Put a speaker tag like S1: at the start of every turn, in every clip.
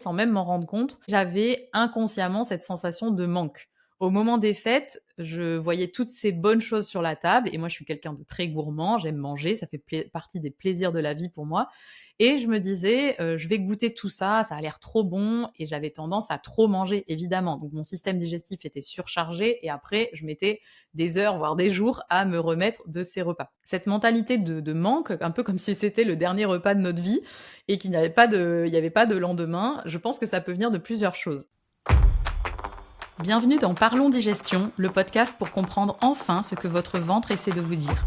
S1: sans même m'en rendre compte, j'avais inconsciemment cette sensation de manque. Au moment des fêtes, je voyais toutes ces bonnes choses sur la table et moi je suis quelqu'un de très gourmand, j'aime manger, ça fait partie des plaisirs de la vie pour moi et je me disais: «Je vais goûter tout ça, ça a l'air trop bon» et j'avais tendance à trop manger évidemment. Donc mon système digestif était surchargé et après je mettais des heures, voire des jours à me remettre de ces repas. Cette mentalité de manque, un peu comme si c'était le dernier repas de notre vie et il y avait pas de lendemain, je pense que ça peut venir de plusieurs choses. Bienvenue dans Parlons Digestion, le podcast pour comprendre enfin ce que votre ventre essaie de vous dire.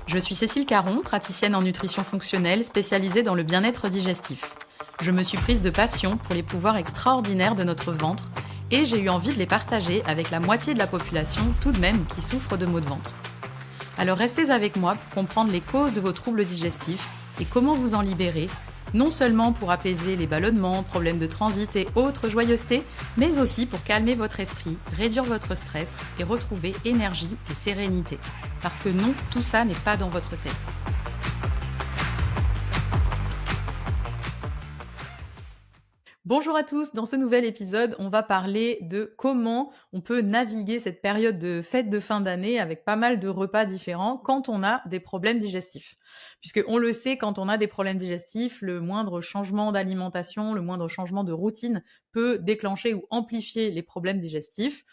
S1: Je suis Cécile Caron, praticienne en nutrition fonctionnelle spécialisée dans le bien-être digestif. Je me suis prise de passion pour les pouvoirs extraordinaires de notre ventre et j'ai eu envie de les partager avec la moitié de la population tout de même qui souffre de maux de ventre. Alors restez avec moi pour comprendre les causes de vos troubles digestifs et comment vous en libérer, non seulement pour apaiser les ballonnements, problèmes de transit et autres joyeusetés, mais aussi pour calmer votre esprit, réduire votre stress et retrouver énergie et sérénité. Parce que non, tout ça n'est pas dans votre tête. Bonjour à tous, dans ce nouvel épisode, on va parler de comment on peut naviguer cette période de fête de fin d'année avec pas mal de repas différents quand on a des problèmes digestifs. Puisque on le sait, quand on a des problèmes digestifs, le moindre changement d'alimentation, le moindre changement de routine peut déclencher ou amplifier les problèmes digestifs.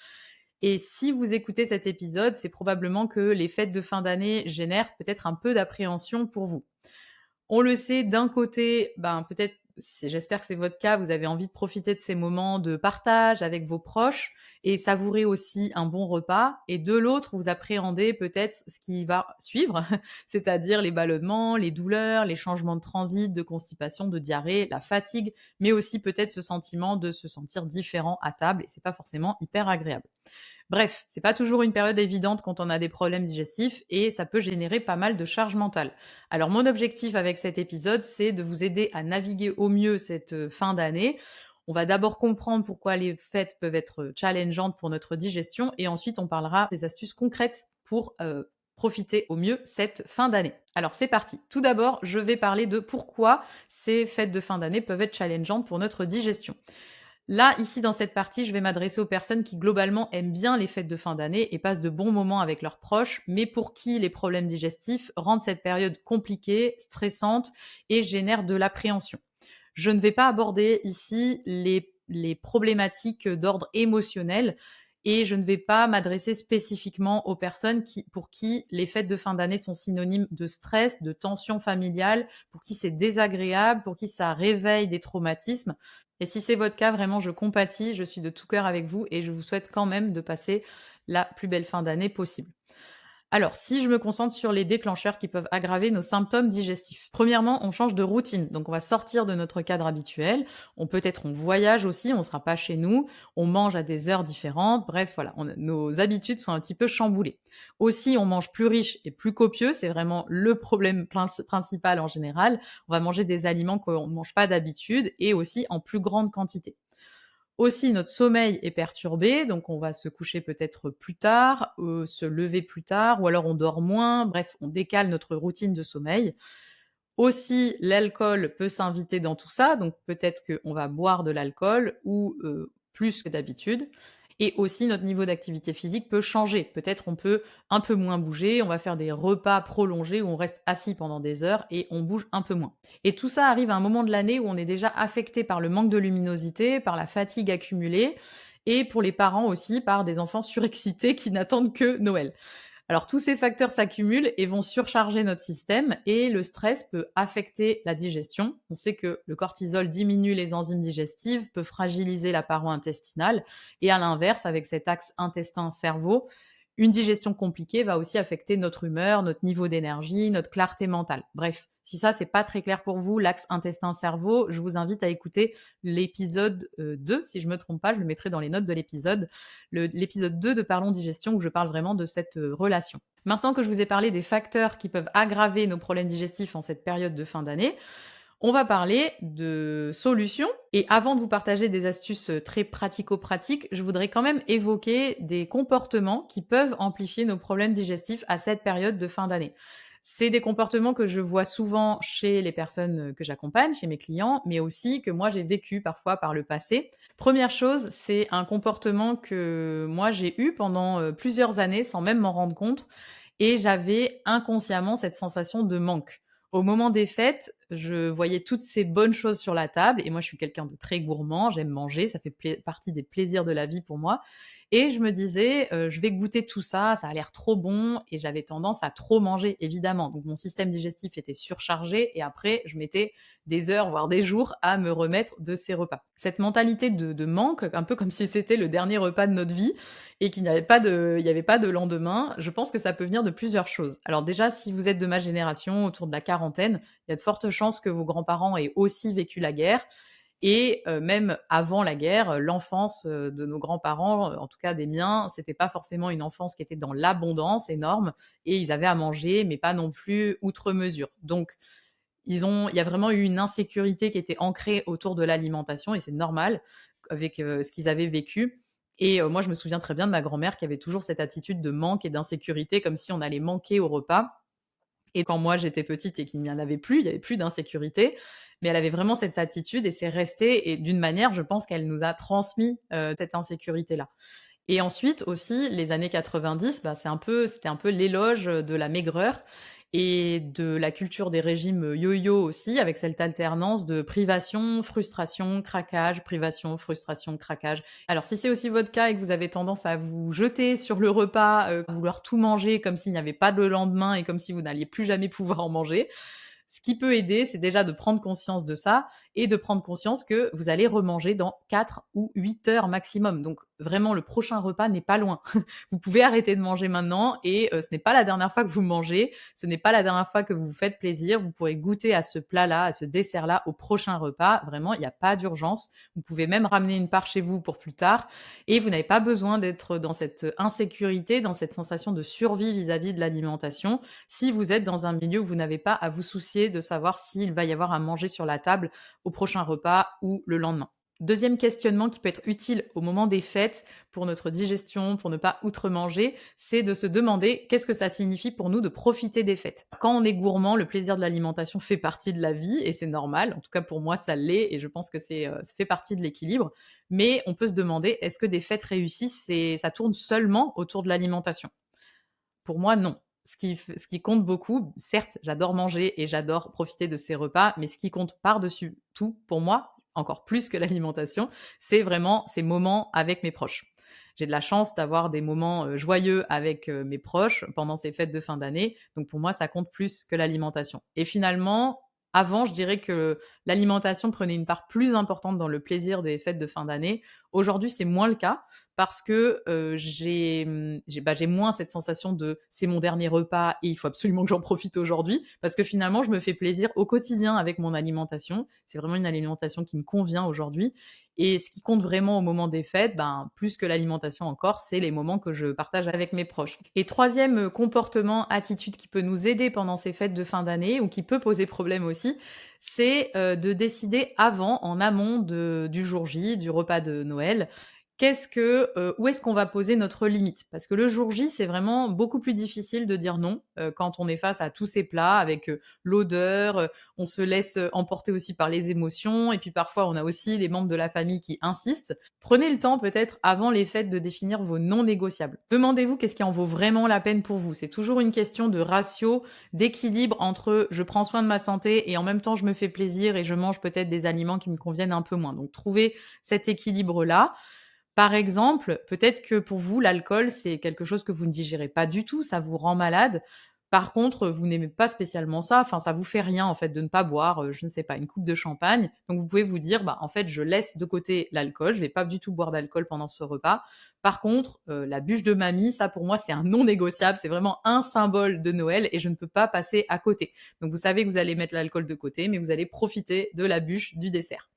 S1: Et si vous écoutez cet épisode, c'est probablement que les fêtes de fin d'année génèrent peut-être un peu d'appréhension pour vous. On le sait, d'un côté, peut-être, j'espère que c'est votre cas, vous avez envie de profiter de ces moments de partage avec vos proches et savourer aussi un bon repas. Et de l'autre, vous appréhendez peut-être ce qui va suivre, c'est-à-dire les ballonnements, les douleurs, les changements de transit, de constipation, de diarrhée, la fatigue, mais aussi peut-être ce sentiment de se sentir différent à table et c'est pas forcément hyper agréable. Bref, c'est pas toujours une période évidente quand on a des problèmes digestifs et ça peut générer pas mal de charge mentale. Alors mon objectif avec cet épisode, c'est de vous aider à naviguer au mieux cette fin d'année. On va d'abord comprendre pourquoi les fêtes peuvent être challengeantes pour notre digestion et ensuite on parlera des astuces concrètes pour profiter au mieux cette fin d'année. Alors c'est parti. Tout d'abord, je vais parler de pourquoi ces fêtes de fin d'année peuvent être challengeantes pour notre digestion. Là, ici, dans cette partie, je vais m'adresser aux personnes qui, globalement, aiment bien les fêtes de fin d'année et passent de bons moments avec leurs proches, mais pour qui les problèmes digestifs rendent cette période compliquée, stressante et génèrent de l'appréhension. Je ne vais pas aborder ici les problématiques d'ordre émotionnel et je ne vais pas m'adresser spécifiquement aux personnes pour qui les fêtes de fin d'année sont synonymes de stress, de tension familiale, pour qui c'est désagréable, pour qui ça réveille des traumatismes. Et si c'est votre cas, vraiment, je compatis, je suis de tout cœur avec vous et je vous souhaite quand même de passer la plus belle fin d'année possible. Alors, si je me concentre sur les déclencheurs qui peuvent aggraver nos symptômes digestifs. Premièrement, on change de routine. Donc, on va sortir de notre cadre habituel. On voyage aussi, on ne sera pas chez nous. On mange à des heures différentes. Bref, voilà, nos habitudes sont un petit peu chamboulées. Aussi, on mange plus riche et plus copieux. C'est vraiment le problème principal en général. On va manger des aliments qu'on ne mange pas d'habitude et aussi en plus grande quantité. Aussi, notre sommeil est perturbé, donc on va se coucher peut-être plus tard, se lever plus tard ou alors on dort moins. Bref, on décale notre routine de sommeil. Aussi, l'alcool peut s'inviter dans tout ça, donc peut-être qu'on va boire de l'alcool ou plus que d'habitude. Et aussi, notre niveau d'activité physique peut changer. Peut-être on peut un peu moins bouger, on va faire des repas prolongés où on reste assis pendant des heures et on bouge un peu moins. Et tout ça arrive à un moment de l'année où on est déjà affecté par le manque de luminosité, par la fatigue accumulée et pour les parents aussi par des enfants surexcités qui n'attendent que Noël. Alors tous ces facteurs s'accumulent et vont surcharger notre système et le stress peut affecter la digestion. On sait que le cortisol diminue les enzymes digestives, peut fragiliser la paroi intestinale et à l'inverse, avec cet axe intestin-cerveau, une digestion compliquée va aussi affecter notre humeur, notre niveau d'énergie, notre clarté mentale. Bref, si ça c'est pas très clair pour vous, l'axe intestin-cerveau, je vous invite à écouter l'épisode 2, si je me trompe pas, je le mettrai dans les notes de l'épisode, l'épisode 2 de Parlons Digestion où je parle vraiment de cette relation. Maintenant que je vous ai parlé des facteurs qui peuvent aggraver nos problèmes digestifs en cette période de fin d'année, on va parler de solutions. Et avant de vous partager des astuces très pratico-pratiques, je voudrais quand même évoquer des comportements qui peuvent amplifier nos problèmes digestifs à cette période de fin d'année. C'est des comportements que je vois souvent chez les personnes, que j'accompagne, chez mes clients, mais aussi que moi j'ai vécu parfois par le passé. Première chose, c'est un comportement que moi j'ai eu pendant, plusieurs années sans même m'en rendre compte et j'avais inconsciemment cette sensation de manque. Au moment des fêtes, je voyais toutes ces bonnes choses sur la table et moi je suis quelqu'un de très gourmand, j'aime manger, ça fait partie des plaisirs de la vie pour moi et je me disais, «Je vais goûter tout ça, ça a l'air trop bon» et j'avais tendance à trop manger évidemment. Donc mon système digestif était surchargé et après je mettais des heures, voire des jours à me remettre de ces repas. Cette mentalité de manque, un peu comme si c'était le dernier repas de notre vie et il y avait pas de lendemain, je pense que ça peut venir de plusieurs choses. Alors déjà, si vous êtes de ma génération, autour de la quarantaine, il y a de fortes chances que vos grands-parents aient aussi vécu la guerre et même avant la guerre, l'enfance, de nos grands-parents, en tout cas des miens, c'était pas forcément une enfance qui était dans l'abondance énorme et ils avaient à manger, mais pas non plus outre mesure. Donc il y a vraiment eu une insécurité qui était ancrée autour de l'alimentation et c'est normal avec, ce qu'ils avaient vécu et moi je me souviens très bien de ma grand-mère qui avait toujours cette attitude de manque et d'insécurité comme si on allait manquer au repas et quand moi j'étais petite et qu'il n'y en avait plus, il y avait plus d'insécurité, mais elle avait vraiment cette attitude et c'est resté et d'une manière, je pense qu'elle nous a transmis, cette insécurité-là. Et ensuite aussi, les années 90, bah, c'était un peu l'éloge, de la maigreur et de la culture des régimes, yo-yo aussi, avec cette alternance de privation, frustration, craquage, privation, frustration, craquage. Alors si c'est aussi votre cas et que vous avez tendance à vous jeter sur le repas, vouloir tout manger comme s'il n'y avait pas de lendemain et comme si vous n'alliez plus jamais pouvoir en manger, ce qui peut aider, c'est déjà de prendre conscience de ça et de prendre conscience que vous allez remanger dans 4 ou 8 heures maximum. Donc vraiment, le prochain repas n'est pas loin. Vous pouvez arrêter de manger maintenant et ce n'est pas la dernière fois que vous mangez, ce n'est pas la dernière fois que vous vous faites plaisir. Vous pourrez goûter à ce plat-là, à ce dessert-là au prochain repas. Vraiment, il n'y a pas d'urgence. Vous pouvez même ramener une part chez vous pour plus tard et vous n'avez pas besoin d'être dans cette insécurité, dans cette sensation de survie vis-à-vis de l'alimentation si vous êtes dans un milieu où vous n'avez pas à vous soucier de savoir s'il va y avoir à manger sur la table au prochain repas ou le lendemain. Deuxième questionnement qui peut être utile au moment des fêtes pour notre digestion, pour ne pas outre-manger, c'est de se demander qu'est-ce que ça signifie pour nous de profiter des fêtes. Quand on est gourmand, le plaisir de l'alimentation fait partie de la vie et c'est normal. En tout cas pour moi, ça l'est et je pense que ça fait partie de l'équilibre. Mais on peut se demander est-ce que des fêtes réussies, ça tourne seulement autour de l'alimentation? Pour moi, non. Ce qui compte beaucoup, certes, j'adore manger et j'adore profiter de ces repas, mais ce qui compte par-dessus tout, pour moi, encore plus que l'alimentation, c'est vraiment ces moments avec mes proches. J'ai de la chance d'avoir des moments, joyeux avec, mes proches pendant ces fêtes de fin d'année, donc pour moi, ça compte plus que l'alimentation et finalement, avant, je dirais que l'alimentation prenait une part plus importante dans le plaisir des fêtes de fin d'année. Aujourd'hui, c'est moins le cas parce que, j'ai moins cette sensation de: «C'est mon dernier repas et il faut absolument que j'en profite aujourd'hui». Parce que finalement, je me fais plaisir au quotidien avec mon alimentation. C'est vraiment une alimentation qui me convient aujourd'hui et ce qui compte vraiment au moment des fêtes, ben, plus que l'alimentation encore, c'est les moments que je partage avec mes proches. Et troisième comportement, attitude qui peut nous aider pendant ces fêtes de fin d'année ou qui peut poser problème aussi, c'est, de décider avant, en amont du jour J, du repas de Noël, où est-ce qu'on va poser notre limite? Parce que le jour J, c'est vraiment beaucoup plus difficile de dire non, quand on est face à tous ces plats avec, l'odeur, on se laisse, emporter aussi par les émotions et puis parfois on a aussi les membres de la famille qui insistent. Prenez le temps peut-être avant les fêtes de définir vos non négociables. Demandez-vous qu'est-ce qui en vaut vraiment la peine pour vous. C'est toujours une question de ratio, d'équilibre entre je prends soin de ma santé et en même temps je me fais plaisir et je mange peut-être des aliments qui me conviennent un peu moins. Donc trouvez cet équilibre-là. Par exemple, peut-être que pour vous, l'alcool, c'est quelque chose que vous ne digérez pas du tout, ça vous rend malade. Par contre, vous n'aimez pas spécialement ça, enfin ça vous fait rien en fait de ne pas boire, je ne sais pas, une coupe de champagne. Donc vous pouvez vous dire: «Bah, en fait, je laisse de côté l'alcool, je vais pas du tout boire d'alcool pendant ce repas. Par contre, la bûche de mamie, ça pour moi, c'est un non négociable, c'est vraiment un symbole de Noël et je ne peux pas passer à côté». Donc vous savez que vous allez mettre l'alcool de côté, mais vous allez profiter de la bûche du dessert.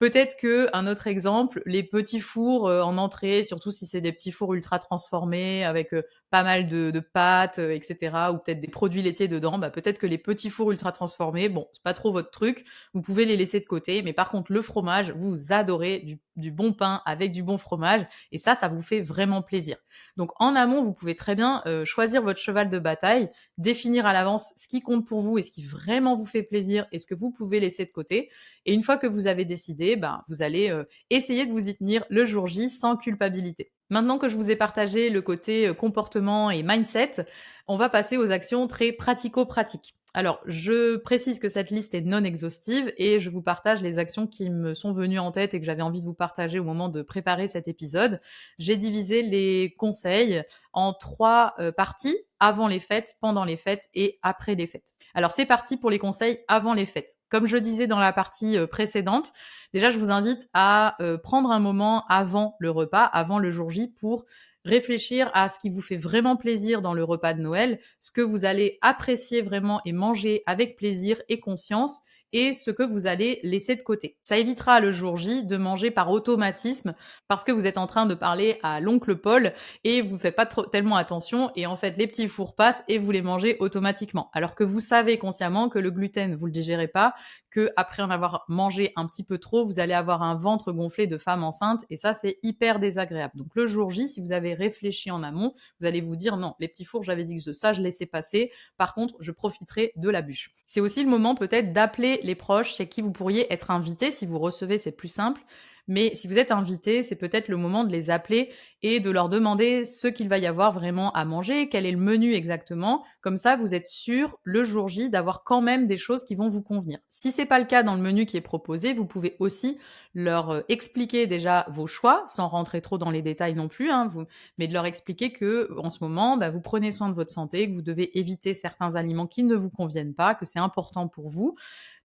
S1: Peut-être qu'un autre exemple, les petits fours, en entrée, surtout si c'est des petits fours ultra transformés avec, pas mal de pâtes, et cetera, ou peut-être des produits laitiers dedans, bah, peut-être que les petits fours ultra transformés, bon, c'est pas trop votre truc, vous pouvez les laisser de côté. Mais par contre, le fromage, vous adorez du bon pain avec du bon fromage et ça vous fait vraiment plaisir. Donc en amont, vous pouvez très bien, choisir votre cheval de bataille, définir à l'avance ce qui compte pour vous et ce qui vraiment vous fait plaisir et ce que vous pouvez laisser de côté. Et une fois que vous avez décidé, ben, vous allez, essayer de vous y tenir le jour J sans culpabilité. Maintenant que je vous ai partagé le côté, comportement et mindset, on va passer aux actions très pratico-pratiques. Alors, je précise que cette liste est non exhaustive et je vous partage les actions qui me sont venues en tête et que j'avais envie de vous partager au moment de préparer cet épisode. J'ai divisé les conseils en 3 parties: avant les fêtes, pendant les fêtes et après les fêtes. Alors, c'est parti pour les conseils avant les fêtes. Comme je disais dans la partie, précédente, déjà je vous invite à, prendre un moment avant le repas, avant le jour J, pour réfléchir à ce qui vous fait vraiment plaisir dans le repas de Noël, ce que vous allez apprécier vraiment et manger avec plaisir et conscience et ce que vous allez laisser de côté. Ça évitera le jour J de manger par automatisme parce que vous êtes en train de parler à l'oncle Paul et vous faites pas tellement attention et en fait les petits fours passent et vous les mangez automatiquement. Alors que vous savez consciemment que le gluten, vous le digérez pas, que après en avoir mangé un petit peu trop, vous allez avoir un ventre gonflé de femme enceinte et ça c'est hyper désagréable. Donc le jour J, si vous avez réfléchi en amont, vous allez vous dire non, les petits fours, j'avais dit que ça je laissais passer. Par contre, je profiterai de la bûche. C'est aussi le moment peut-être d'appeler les proches chez qui vous pourriez être invité. Si vous recevez, c'est plus simple. Mais si vous êtes invité, c'est peut-être le moment de les appeler et de leur demander ce qu'il va y avoir vraiment à manger, quel est le menu exactement. Comme ça, vous êtes sûr le jour J d'avoir quand même des choses qui vont vous convenir. Si c'est pas le cas dans le menu qui est proposé, vous pouvez aussi leur expliquer déjà vos choix, sans rentrer trop dans les détails non plus, hein, mais de leur expliquer que en ce moment, bah, vous prenez soin de votre santé, que vous devez éviter certains aliments qui ne vous conviennent pas, que c'est important pour vous.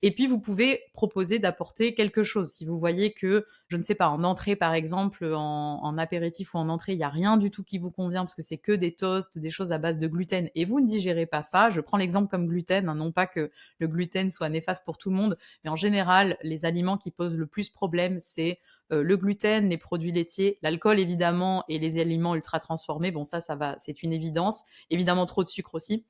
S1: Et puis, vous pouvez proposer d'apporter quelque chose. Si vous voyez que, je ne sais pas, en entrée, par exemple, en apéritif ou en entrée, il n'y a rien du tout qui vous convient parce que c'est que des toasts, des choses à base de gluten et vous ne digérez pas ça. Je prends l'exemple comme gluten, hein, non pas que le gluten soit néfaste pour tout le monde, mais en général, les aliments qui posent le plus problème, c'est le gluten, les produits laitiers, l'alcool évidemment et les aliments ultra transformés. Bon, ça va, c'est une évidence. Évidemment, trop de sucre aussi.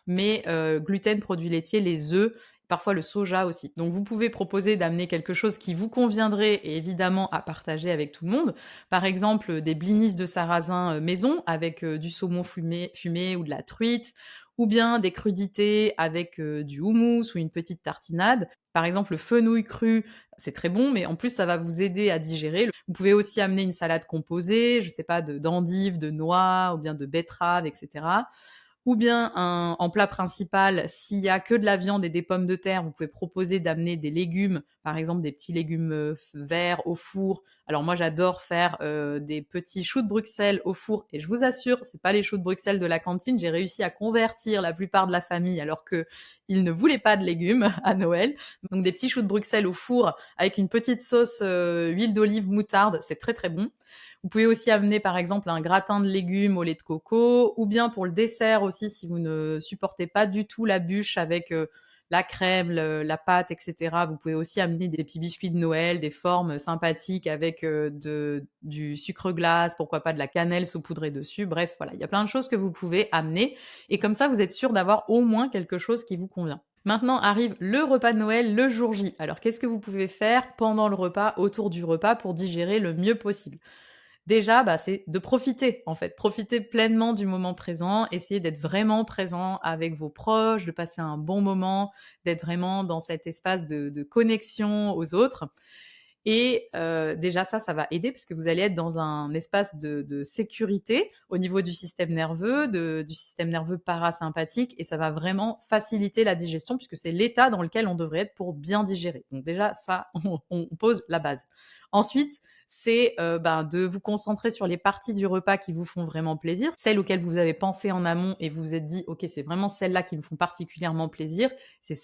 S1: Mais gluten, produits laitiers, les œufs, parfois le soja aussi. Donc vous pouvez proposer d'amener quelque chose qui vous conviendrait et évidemment à partager avec tout le monde. Par exemple, des blinis de sarrasin, maison avec, du saumon fumé ou de la truite ou bien des crudités avec, du houmous ou une petite tartinade. Par exemple, le fenouil cru, c'est très bon, mais en plus ça va vous aider à digérer. Vous pouvez aussi amener une salade composée, je sais pas, d'endives, de noix ou bien de betteraves et cetera. Ou bien en plat principal, s'il y a que de la viande et des pommes de terre, vous pouvez proposer d'amener des légumes, par exemple des petits légumes, verts au four. Alors moi j'adore faire, des petits choux de Bruxelles au four et je vous assure, c'est pas les choux de Bruxelles de la cantine. J'ai réussi à convertir la plupart de la famille alors qu'ils ne voulaient pas de légumes à Noël. Donc des petits choux de Bruxelles au four avec une petite sauce, huile d'olive, moutarde, c'est très, très bon. Vous pouvez aussi amener par exemple un gratin de légumes au lait de coco ou bien pour le dessert aussi si vous ne supportez pas du tout la bûche avec, la crème, la pâte et cetera. Vous pouvez aussi amener des petits biscuits de Noël, des formes sympathiques avec, du sucre glace, pourquoi pas de la cannelle saupoudrée dessus. Bref, voilà, il y a plein de choses que vous pouvez amener et comme ça vous êtes sûr d'avoir au moins quelque chose qui vous convient. Maintenant arrive le repas de Noël, le jour J. Alors qu'est-ce que vous pouvez faire pendant le repas, autour du repas pour digérer le mieux possible? Déjà, bah, c'est de profiter, en fait. Profiter pleinement du moment présent, essayer d'être vraiment présent avec vos proches, de passer un bon moment, d'être vraiment dans cet espace de connexion aux autres et déjà ça va aider parce que vous allez être dans un espace de sécurité au niveau du système nerveux, du système nerveux parasympathique et ça va vraiment faciliter la digestion puisque c'est l'état dans lequel on devrait être pour bien digérer. Donc déjà ça, on pose la base. Ensuite, c'est, ben, de vous concentrer sur les parties du repas qui vous font vraiment plaisir, celles auxquelles vous avez pensé en amont et vous vous êtes dit: «OK, c'est vraiment celles-là qui me font particulièrement plaisir. C'est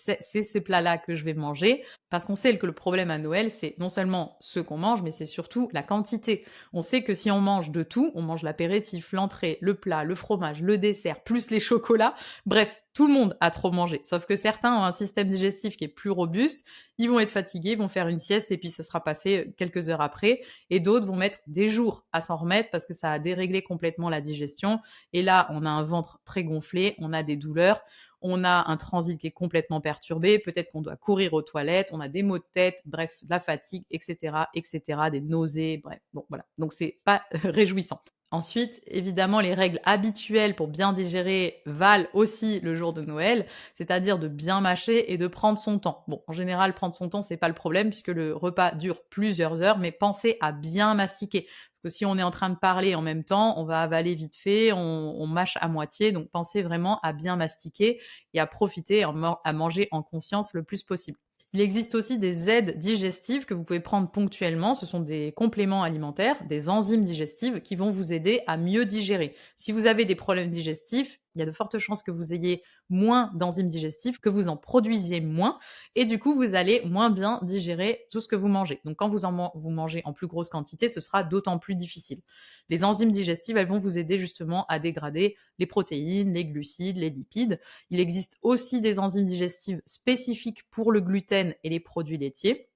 S1: ce plat-là que je vais manger». Parce qu'on sait que le problème à Noël, c'est non seulement ce qu'on mange, mais c'est surtout la quantité. On sait que si on mange de tout, on mange l'apéritif, l'entrée, le plat, le fromage, le dessert, plus les chocolats, bref, Tout le monde a trop mangé, sauf que certains ont un système digestif qui est plus robuste, ils vont être fatigués, ils vont faire une sieste et puis ce sera passé quelques heures après, et d'autres vont mettre des jours à s'en remettre parce que ça a déréglé complètement la digestion, et là, on a un ventre très gonflé, on a des douleurs, on a un transit qui est complètement perturbé, peut-être qu'on doit courir aux toilettes, on a des maux de tête, bref, de la fatigue, et cetera, des nausées, bref, bon voilà. Donc c'est pas réjouissant. Ensuite, évidemment, les règles habituelles pour bien digérer valent aussi le jour de Noël, c'est-à-dire de bien mâcher et de prendre son temps. Bon, en général, prendre son temps, c'est pas le problème puisque le repas dure plusieurs heures, mais pensez à bien mastiquer. Parce que si on est en train de parler en même temps, on va avaler vite fait, on mâche à moitié, donc pensez vraiment à bien mastiquer et à profiter à manger en conscience le plus possible. Il existe aussi des aides digestives que vous pouvez prendre ponctuellement. Ce sont des compléments alimentaires, des enzymes digestives qui vont vous aider à mieux digérer. Si vous avez des problèmes digestifs, il y a de fortes chances que vous ayez moins d'enzymes digestives, que vous en produisiez moins, et du coup, vous allez moins bien digérer tout ce que vous mangez. Donc, quand vous mangez en plus grosse quantité, ce sera d'autant plus difficile. Les enzymes digestives, elles vont vous aider justement à dégrader les protéines, les glucides, les lipides. Il existe aussi des enzymes digestives spécifiques pour le gluten et les produits laitiers.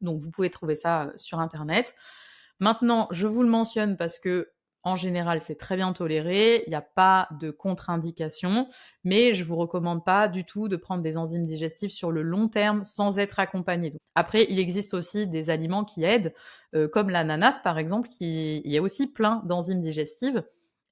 S1: Donc vous pouvez trouver ça sur internet. Maintenant, je vous le mentionne parce que en général, c'est très bien toléré, il n'y a pas de contre-indication, mais je vous recommande pas du tout de prendre des enzymes digestives sur le long terme sans être accompagné. Donc, après, il existe aussi des aliments qui aident, comme l'ananas par exemple, il y a aussi plein d'enzymes digestives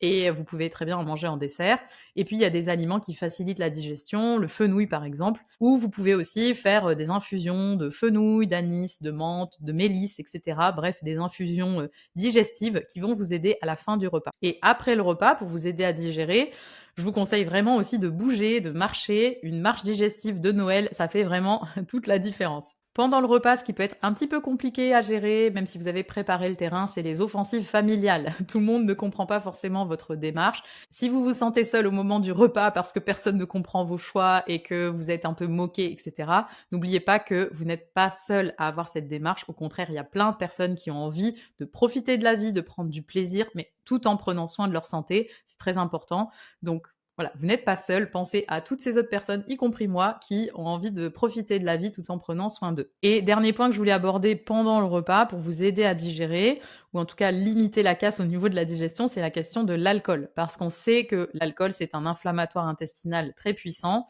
S1: et vous pouvez très bien en manger en dessert. Et puis, il y a des aliments qui facilitent la digestion, le fenouil par exemple, ou vous pouvez aussi faire des infusions de fenouil, d'anis, de menthe, de mélisse, etc. Bref, des infusions digestives qui vont vous aider à la fin du repas. Et après le repas, pour vous aider à digérer, je vous conseille vraiment aussi de bouger, de marcher. Une marche digestive de Noël, ça fait vraiment toute la différence. Pendant le repas, ce qui peut être un petit peu compliqué à gérer, même si vous avez préparé le terrain, c'est les offensives familiales. Tout le monde ne comprend pas forcément votre démarche. Si vous vous sentez seul au moment du repas parce que personne ne comprend vos choix et que vous êtes un peu moqué, etc., n'oubliez pas que vous n'êtes pas seul à avoir cette démarche. Au contraire, il y a plein de personnes qui ont envie de profiter de la vie, de prendre du plaisir, mais tout en prenant soin de leur santé. C'est très important. Donc, voilà, vous n'êtes pas seul, pensez à toutes ces autres personnes, y compris moi, qui ont envie de profiter de la vie tout en prenant soin d'eux. Et dernier point que je voulais aborder pendant le repas pour vous aider à digérer, ou en tout cas limiter la casse au niveau de la digestion, c'est la question de l'alcool. Parce qu'on sait que l'alcool, c'est un inflammatoire intestinal très puissant.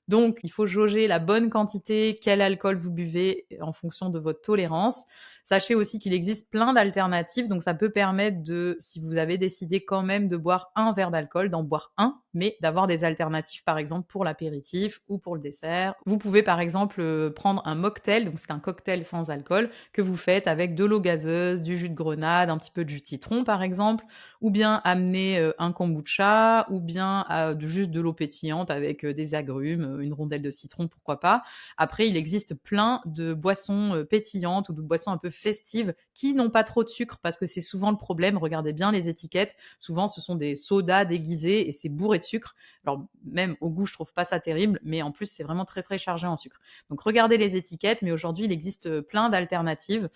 S1: Donc, il faut jauger la bonne quantité, quel alcool vous buvez en fonction de votre tolérance. Sachez aussi qu'il existe plein d'alternatives, donc ça peut permettre de, si vous avez décidé quand même de boire un verre d'alcool, d'en boire un, mais d'avoir des alternatives, par exemple pour l'apéritif ou pour le dessert. Vous pouvez par exemple prendre un mocktail, donc c'est un cocktail sans alcool, que vous faites avec de l'eau gazeuse, du jus de grenade, un petit peu de jus de citron par exemple, ou bien amener un kombucha, ou bien juste de l'eau pétillante avec des agrumes, une rondelle de citron, pourquoi pas. Après, il existe plein de boissons pétillantes ou de boissons un peu festives qui n'ont pas trop de sucre parce que c'est souvent le problème. Regardez bien les étiquettes. Souvent, ce sont des sodas déguisés et c'est bourré de sucre. Alors, même au goût, je trouve pas ça terrible, mais en plus, c'est vraiment très, très chargé en sucre. Donc, regardez les étiquettes, mais aujourd'hui, il existe plein d'alternatives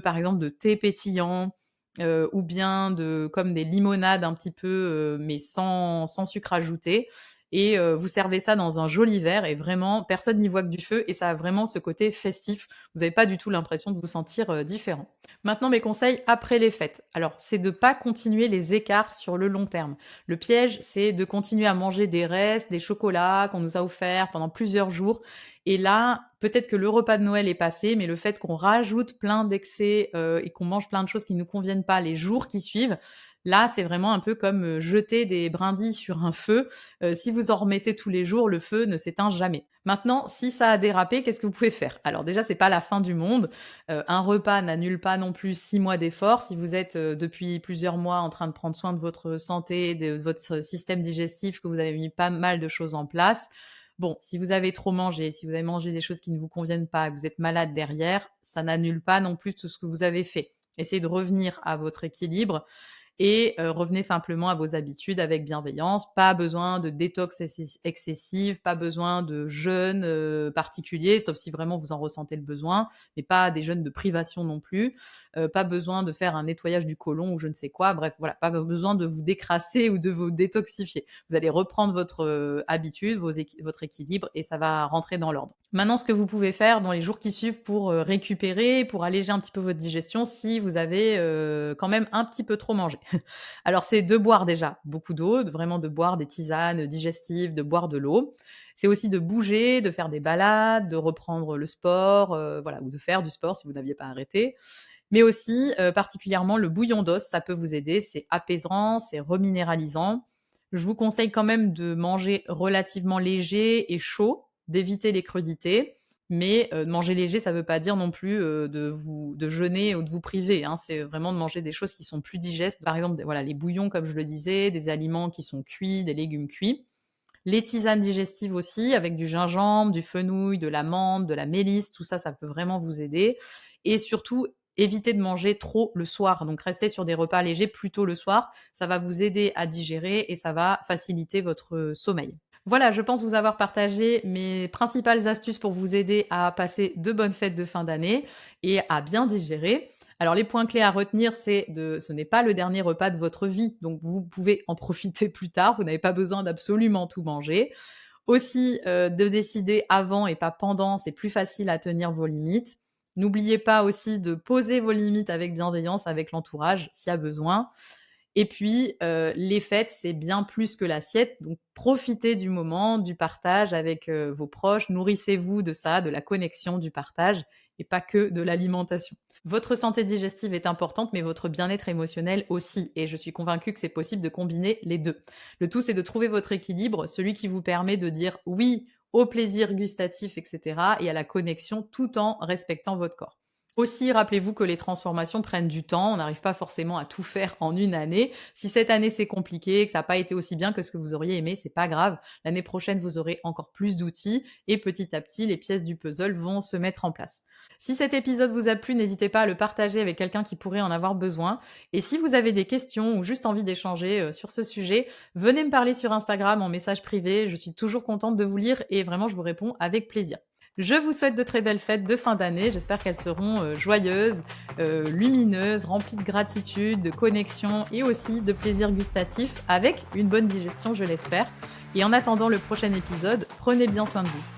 S1: par exemple, de thé pétillant, ou bien comme des limonades un petit peu, mais sans sucre ajouté, et vous servez ça dans un joli verre et vraiment personne n'y voit que du feu et ça a vraiment ce côté festif. Vous n'avez pas du tout l'impression de vous sentir, différent. Maintenant mes conseils après les fêtes. Alors, c'est de pas continuer les écarts sur le long terme. Le piège, c'est de continuer à manger des restes, des chocolats qu'on nous a offerts pendant plusieurs jours, et là, peut-être que le repas de Noël est passé, mais le fait qu'on rajoute plein d'excès, et qu'on mange plein de choses qui ne nous conviennent pas les jours qui suivent, là, c'est vraiment un peu comme, jeter des brindilles sur un feu. Si vous en remettez tous les jours, le feu ne s'éteint jamais. Maintenant, si ça a dérapé, qu'est-ce que vous pouvez faire? Alors déjà, c'est pas la fin du monde. Un repas n'annule pas non plus 6 mois d'efforts. Si vous êtes, depuis plusieurs mois en train de prendre soin de votre santé, de votre système digestif, que vous avez mis pas mal de choses en place, bon, si vous avez trop mangé, si vous avez mangé des choses qui ne vous conviennent pas, que vous êtes malade derrière, ça n'annule pas non plus tout ce que vous avez fait. Essayez de revenir à votre équilibre et revenez simplement à vos habitudes avec bienveillance. Pas besoin de détox excessive, pas besoin de jeûne, particulier, sauf si vraiment vous en ressentez le besoin, mais pas des jeûnes de privation non plus. Pas besoin de faire un nettoyage du côlon ou je ne sais quoi. Bref, voilà, pas besoin de vous décrasser ou de vous détoxifier. Vous allez reprendre votre, habitude, votre équilibre et ça va rentrer dans l'ordre. Maintenant, ce que vous pouvez faire dans les jours qui suivent pour, récupérer, pour alléger un petit peu votre digestion si vous avez, quand même un petit peu trop mangé. Alors c'est de boire déjà beaucoup d'eau, vraiment de boire des tisanes digestives, de boire de l'eau. C'est aussi de bouger, de faire des balades, de reprendre le sport, voilà, ou de faire du sport si vous n'aviez pas arrêté. Mais aussi, particulièrement le bouillon d'os, ça peut vous aider, c'est apaisant, c'est reminéralisant. Je vous conseille quand même de manger relativement léger et chaud, d'éviter les crudités, mais manger léger, ça ne veut pas dire non plus, de jeûner ou de vous priver, hein. C'est vraiment de manger des choses qui sont plus digestes. Par exemple, voilà, les bouillons comme je le disais, des aliments qui sont cuits, des légumes cuits. Les tisanes digestives aussi avec du gingembre, du fenouil, de la menthe, de la mélisse, tout ça, ça peut vraiment vous aider et surtout évitez de manger trop le soir. Donc restez sur des repas légers plutôt le soir, ça va vous aider à digérer et ça va faciliter votre sommeil. Voilà, je pense vous avoir partagé mes principales astuces pour vous aider à passer de bonnes fêtes de fin d'année et à bien digérer. Alors les points clés à retenir, ce n'est pas le dernier repas de votre vie, donc vous pouvez en profiter plus tard, vous n'avez pas besoin d'absolument tout manger. Aussi, de décider avant et pas pendant, c'est plus facile à tenir vos limites. N'oubliez pas aussi de poser vos limites avec bienveillance avec l'entourage, s'il y a besoin. Et puis, les fêtes, c'est bien plus que l'assiette, donc profitez du moment, du partage avec, vos proches. Nourrissez-vous de ça, de la connexion, du partage et pas que de l'alimentation. Votre santé digestive est importante, mais votre bien-être émotionnel aussi et je suis convaincue que c'est possible de combiner les 2. Le tout, c'est de trouver votre équilibre, celui qui vous permet de dire oui au plaisir gustatif et cetera et à la connexion tout en respectant votre corps. Aussi, rappelez-vous que les transformations prennent du temps. On n'arrive pas forcément à tout faire en une année. Si cette année c'est compliqué, que ça n'a pas été aussi bien que ce que vous auriez aimé, c'est pas grave. L'année prochaine, vous aurez encore plus d'outils et petit à petit, les pièces du puzzle vont se mettre en place. Si cet épisode vous a plu, n'hésitez pas à le partager avec quelqu'un qui pourrait en avoir besoin. Et si vous avez des questions ou juste envie d'échanger sur ce sujet, venez me parler sur Instagram en message privé. Je suis toujours contente de vous lire et vraiment, je vous réponds avec plaisir. Je vous souhaite de très belles fêtes de fin d'année. J'espère qu'elles seront joyeuses, lumineuses, remplies de gratitude, de connexion et aussi de plaisir gustatif avec une bonne digestion, je l'espère. Et en attendant le prochain épisode, prenez bien soin de vous.